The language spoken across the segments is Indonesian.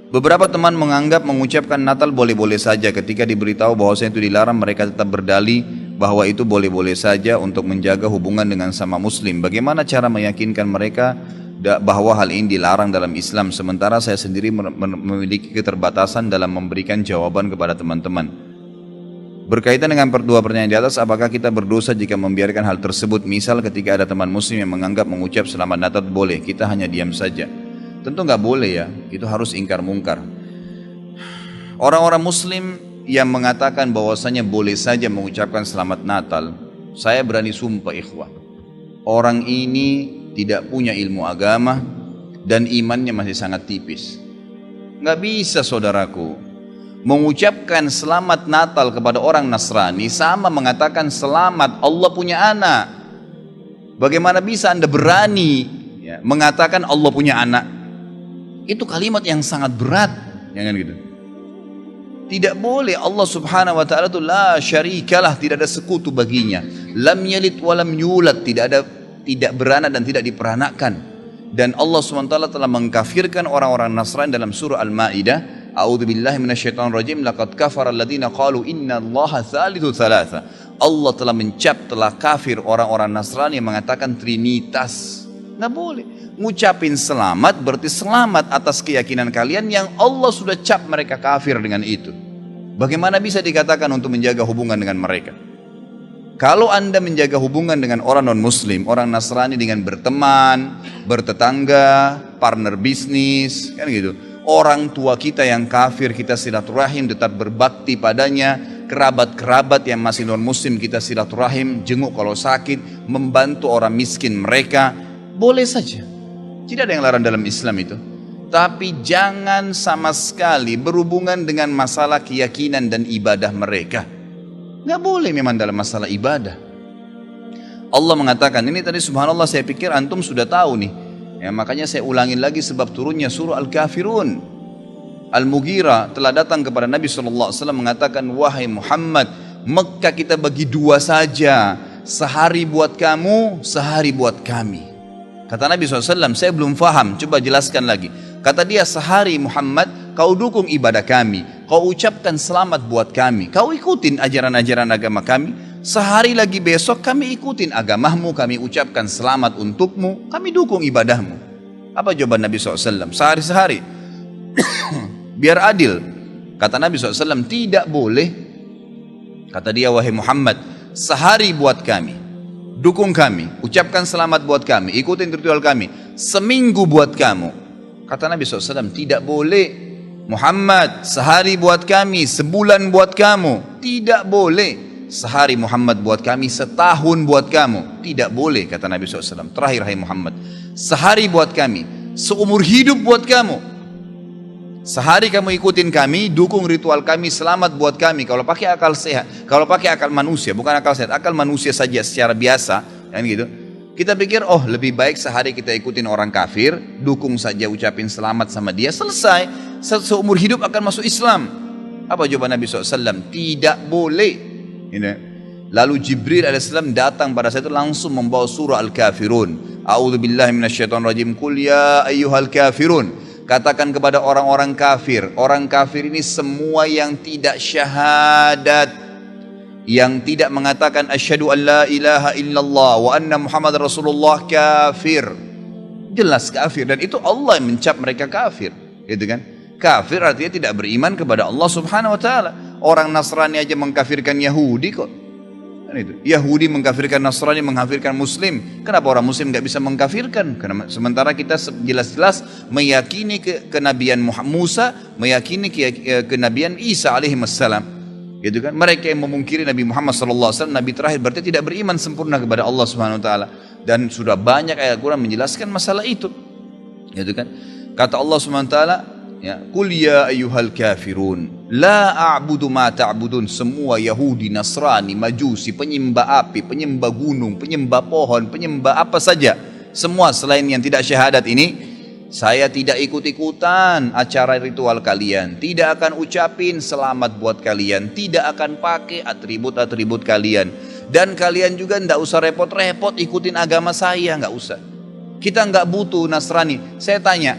Beberapa teman menganggap mengucapkan Natal boleh-boleh saja. Ketika diberitahu bahwasanya itu dilarang, mereka tetap berdalih bahwa itu boleh-boleh saja untuk menjaga hubungan dengan sama muslim. Bagaimana cara meyakinkan mereka bahwa hal ini dilarang dalam Islam, sementara saya sendiri memiliki keterbatasan dalam memberikan jawaban kepada teman-teman. Berkaitan dengan dua pertanyaan di atas, apakah kita berdosa jika membiarkan hal tersebut? Misal ketika ada teman muslim yang menganggap mengucap selamat Natal boleh, kita hanya diam saja. Tentu nggak boleh ya, itu harus ingkar mungkar. Orang-orang muslim yang mengatakan bahwasanya boleh saja mengucapkan selamat Natal, saya berani sumpah ikhwah, orang ini tidak punya ilmu agama dan imannya masih sangat tipis. Nggak bisa saudaraku, mengucapkan selamat Natal kepada orang Nasrani sama mengatakan selamat Allah punya anak. Bagaimana bisa Anda berani ya, mengatakan Allah punya anak? Itu kalimat yang sangat berat, jangan gitu. Tidak boleh. Allah subhanahu wa ta'ala itu la syarikalah, tidak ada sekutu baginya. Lam yalid wa lam yulad, tidak beranak dan tidak diperanakan. Dan Allah subhanahu wa ta'ala telah mengkafirkan orang-orang Nasrani dalam surah Al-Ma'idah. A'udzubillahi minasyaitonirrajim, laqad kafara alladziina qalu innallaha tsalitsu tsalatsa. Allah telah kafir orang-orang Nasrani yang mengatakan trinitas. Nggak boleh. Ngucapin selamat berarti selamat atas keyakinan kalian yang Allah sudah cap mereka kafir dengan itu. Bagaimana bisa dikatakan untuk menjaga hubungan dengan mereka? Kalau Anda menjaga hubungan dengan orang non-muslim, orang Nasrani dengan berteman, bertetangga, partner bisnis, kan gitu. Orang tua kita yang kafir kita silaturahim, tetap berbakti padanya. Kerabat-kerabat yang masih non-muslim kita silaturahim, jenguk kalau sakit, membantu orang miskin mereka. Boleh saja. Tidak ada yang larang dalam Islam itu. Tapi jangan sama sekali berhubungan dengan masalah keyakinan dan ibadah mereka. Nggak boleh memang dalam masalah ibadah. Allah mengatakan, ini tadi subhanallah saya pikir antum sudah tahu nih. Ya, makanya saya ulangin lagi sebab turunnya surah Al-Kafirun. Al-Mughirah telah datang kepada Nabi SAW mengatakan, wahai Muhammad, Mekah kita bagi dua saja. Sehari buat kamu, sehari buat kami. Kata Nabi SAW, saya belum faham, coba jelaskan lagi. Kata dia, sehari Muhammad, kau dukung ibadah kami, kau ucapkan selamat buat kami, kau ikutin ajaran-ajaran agama kami. Sehari lagi besok kami ikutin agamamu, kami ucapkan selamat untukmu, kami dukung ibadahmu. Apa jawaban Nabi SAW? Sehari-sehari. Biar adil. Kata Nabi SAW, tidak boleh. Kata dia, wahai Muhammad, sehari buat kami, dukung kami, ucapkan selamat buat kami, ikutin ritual kami. Seminggu buat kamu. Kata Nabi SAW, tidak boleh. Muhammad, sehari buat kami, sebulan buat kamu. Tidak boleh. Sehari Muhammad buat kami, setahun buat kamu. Tidak boleh, kata Nabi SAW. Terakhir, hai Muhammad, sehari buat kami, seumur hidup buat kamu. Sehari kamu ikutin kami, dukung ritual kami, selamat buat kami. Kalau pakai akal sehat, kalau pakai akal manusia, bukan akal sehat, akal manusia saja secara biasa, kan gitu. Kita pikir, oh lebih baik sehari kita ikutin orang kafir, dukung saja, ucapin selamat sama dia, selesai. Seumur hidup akan masuk Islam. Apa jawaban Nabi SAW? Tidak boleh. Lalu Jibril AS datang pada saat itu langsung membawa surah Al-Kafirun. A'udzubillahi minasyaitonirrajim. Qul ya ayyuhal kafirun. Katakan kepada orang-orang kafir. Orang kafir ini semua yang tidak syahadat, yang tidak mengatakan asyhadu an la ilaha illallah wa anna Muhammad Rasulullah, kafir. Jelas kafir, dan itu Allah yang mencap mereka kafir, gitu kan? Kafir artinya tidak beriman kepada Allah Subhanahu wa taala. Orang Nasrani aja mengkafirkan Yahudi kok. Itu. Yahudi mengkafirkan Nasrani, mengkafirkan Muslim. Kenapa orang Muslim nggak bisa mengkafirkan? Karena sementara kita jelas-jelas meyakini kenabian Musa, meyakini kenabian Isa alaihissalam, gitu kan? Mereka yang memungkiri Nabi Muhammad SAW, Nabi terakhir, berarti tidak beriman sempurna kepada Allah Subhanahu Wa Taala. Dan sudah banyak ayat Quran menjelaskan masalah itu, gitu kan? Kata Allah Subhanahu Wa Taala, ya, Qul ya ayyuhal kafirun la a'budu ma ta'budun. Semua Yahudi, Nasrani, Majusi, penyembah api, penyembah gunung, penyembah pohon, penyembah apa saja, semua selain yang tidak syahadat ini, saya tidak ikut-ikutan acara ritual kalian, tidak akan ucapin selamat buat kalian, tidak akan pakai atribut-atribut kalian, dan kalian juga tidak usah repot-repot ikutin agama saya, nggak usah. Kita nggak butuh Nasrani. Saya tanya,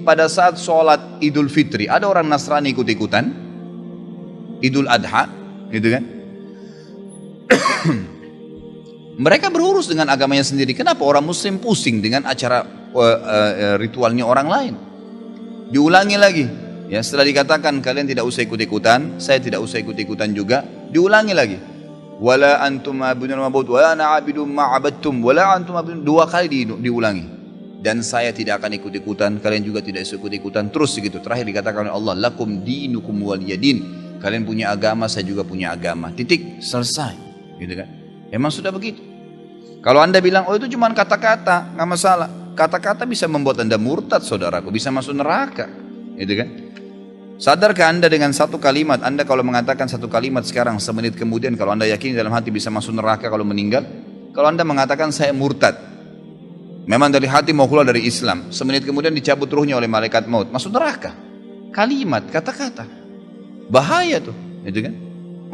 pada saat sholat Idul Fitri, ada orang Nasrani ikut-ikutan, Idul Adha, gitu kan? Mereka berurus dengan agamanya sendiri. Kenapa orang Muslim pusing dengan acara ritualnya orang lain? Diulangi lagi. Ya, setelah dikatakan kalian tidak usah ikut-ikutan, saya tidak usah ikut-ikutan juga, diulangi lagi. Wala antum ma'budun ma'bud, wala ana 'abidun ma'abadtum, wala antum ma'budun, 2 kali diulangi. Dan saya tidak akan ikut-ikutan, kalian juga tidak ikut-ikutan, terus begitu. Terakhir dikatakan oleh Allah, lakum dinukum waliyadin. Kalian punya agama, saya juga punya agama. Titik, selesai. Gitu kan? Emang sudah begitu. Kalau Anda bilang, oh itu cuma kata-kata, nggak masalah. Kata-kata bisa membuat Anda murtad, saudaraku, bisa masuk neraka. Gitu kan? Sadarkah Anda dengan satu kalimat, Anda kalau mengatakan satu kalimat sekarang, semenit kemudian kalau Anda yakin dalam hati bisa masuk neraka kalau meninggal, kalau Anda mengatakan saya murtad, memang dari hati mau keluar dari Islam, semenit kemudian dicabut ruhnya oleh malaikat maut, masuk neraka. Kalimat, kata-kata, bahaya tuh, gitu kan?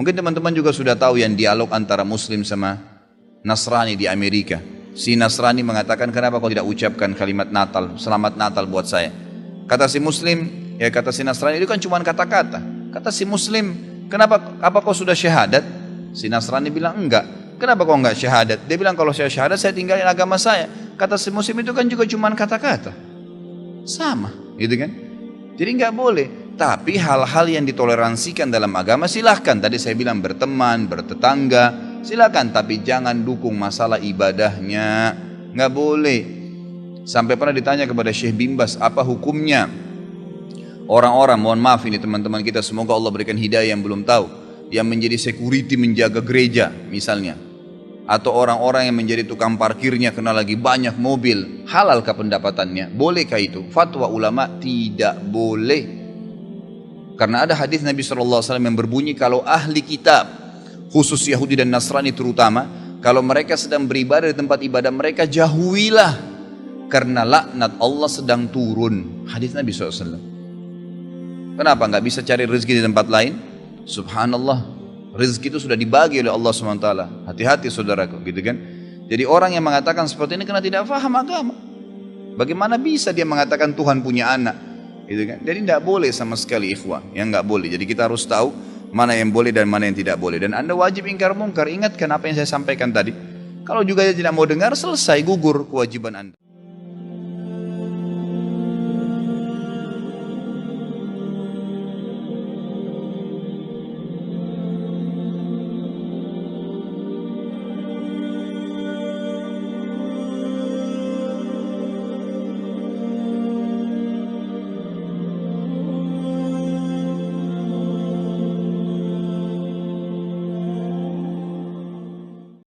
Mungkin teman-teman juga sudah tahu yang dialog antara Muslim sama Nasrani di Amerika. Si Nasrani mengatakan, kenapa kau tidak ucapkan kalimat Natal, selamat Natal buat saya? Kata si Muslim, ya kata si Nasrani, itu kan cuma kata-kata. Kata si Muslim, apa kau sudah syahadat? Si Nasrani bilang, enggak. Kenapa kau enggak syahadat? Dia bilang, kalau saya syahadat, saya tinggalin agama saya. Kata si Muslim, itu kan juga cuma kata-kata. Sama, gitu kan? Jadi enggak boleh. Tapi hal-hal yang ditoleransikan dalam agama silahkan. Tadi saya bilang berteman, bertetangga, silahkan. Tapi jangan dukung masalah ibadahnya. Enggak boleh. Sampai pernah ditanya kepada Syekh Bimbas, apa hukumnya orang-orang, mohon maaf ini teman-teman kita, semoga Allah berikan hidayah yang belum tahu, yang menjadi security menjaga gereja misalnya, atau orang-orang yang menjadi tukang parkirnya karena lagi banyak mobil, halalkah pendapatannya? Bolehkah itu? Fatwa ulama tidak boleh. Karena ada hadis Nabi SAW yang berbunyi, kalau ahli kitab, khusus Yahudi dan Nasrani terutama, kalau mereka sedang beribadah di tempat ibadah mereka, jauhilah, karena laknat Allah sedang turun. Hadis Nabi SAW. Kenapa nggak bisa cari rezeki di tempat lain? Subhanallah, rezeki itu sudah dibagi oleh Allah SWT. Hati-hati saudaraku, gitu kan? Jadi orang yang mengatakan seperti ini karena tidak paham agama. Bagaimana bisa dia mengatakan Tuhan punya anak? Gitu kan? Jadi tidak boleh sama sekali ikhwah, yang nggak boleh. Jadi kita harus tahu mana yang boleh dan mana yang tidak boleh. Dan Anda wajib ingkar mungkar. Ingatkan apa yang saya sampaikan tadi. Kalau juga dia tidak mau dengar, selesai, gugur kewajiban Anda.